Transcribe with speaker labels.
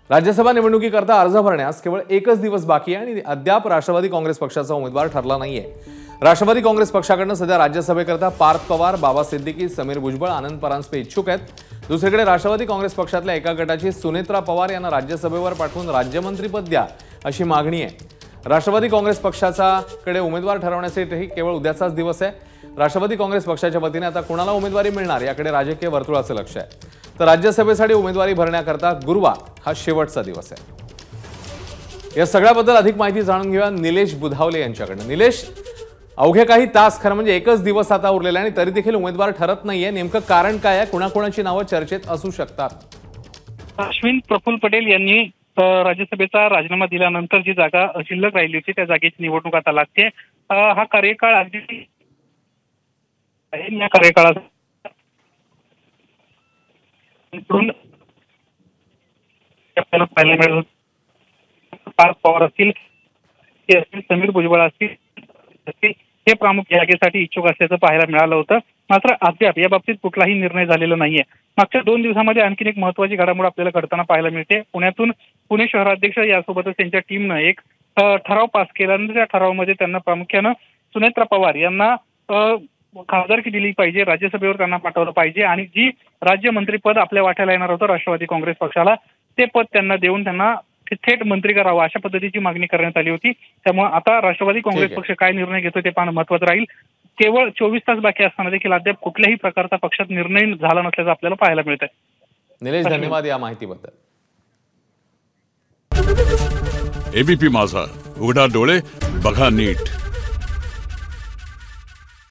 Speaker 1: राज्यसभा निवडणुकीकरता अर्ज भरण्यास केवळ एकच दिवस बाकी आहे आणि अद्याप राष्ट्रवादी काँग्रेस पक्षाचा उमेदवार ठरला नाहीये। राष्ट्रवादी काँग्रेस पक्षाकडून सध्या राज्यसभेकरता पार्थ पवार, बाबा सिद्दीकी, समीर भुजबळ, आनंद परांजपे इच्छुक आहेत। दुसरीकडे राष्ट्रवादी काँग्रेस पक्षातल्या एका गटाची सुनेत्रा पवार यांना राज्यसभेवर पाठवून राज्यमंत्रीपद द्या अशी मागणी आहे। राष्ट्रवादी काँग्रेस पक्षाकडे उमेदवार ठरवण्यासाठी केवळ उद्याचाच दिवस आहे। राष्ट्रवादी काँग्रेस पक्षाच्या वतीने आता कोणाला उमेदवारी मिळणार याकडे राजकीय वर्तुळाचं लक्ष आहे। तर राज्यसभेसाठी उमेदवारी भरण्याकरता गुरुवार हा शेवटचा दिवस आहे। या सगळ्याबद्दल अधिक माहिती जाणून घेऊया निलेश बुधावले यांच्याकडून। निलेश, अवघे काही तास, खरं म्हणजे एकच दिवस आता उरलेला आहे आणि तरी देखील उमेदवार ठरत नाहीये, नेमकं कारण काय आहे? कोणाकोणाची नावं चर्चेत असू शकतात?
Speaker 2: अश्विन प्रफुल्ल पटेल यांनी राज्यसभेचा राजीनामा दिल्यानंतर जी जागा शिल्लक राहिली होती त्या जागेची निवडणूक आता लागते। हा कार्यकाळ अगदी या कार्यकाळात पाहायला मिळेल। पार्थ पवार असतील, समीर भुजबळ असतील, हे प्रमुख जागेसाठी इच्छुक असल्याचं पाहायला मिळालं होतं। मात्र अद्याप या बाबतीत कुठलाही निर्णय झालेला नाहीये। मागच्या 2 दिवसांमध्ये आणखी एक महत्त्वाची घडामोड आपल्याला घडताना पाहायला मिळते। पुण्यातून पुणे शहराध्यक्ष यासोबतच त्यांच्या टीमनं एक ठराव पास केला आणि त्या ठरावामध्ये त्यांना प्रामुख्यानं सुनेत्रा पवार यांना खासदारकी दिली पाहिजे, राज्यसभेवर त्यांना पाठवलं पाहिजे आणि जी राज्यमंत्रीपद आपल्या वाट्याला येणार होतं राष्ट्रवादी काँग्रेस पक्षाला, ते पद त्यांना देऊन त्यांना थेट मंत्री करावं अशा पद्धतीची मागणी करण्यात आली होती। त्यामुळे आता राष्ट्रवादी काँग्रेस पक्ष काय निर्णय घेतो ते पाहणं महत्त्वाचं राहील। केवळ 24 तास बाकी असताना देखील अद्याप कुठल्याही प्रकारचा पक्षात निर्णय झाला नसल्याचं आपल्याला पाहायला मिळत आहे।
Speaker 1: निलेश, धन्यवाद या माहितीबद्दल।
Speaker 3: एबीपी माझा, उघडा डोळे बघा नीट।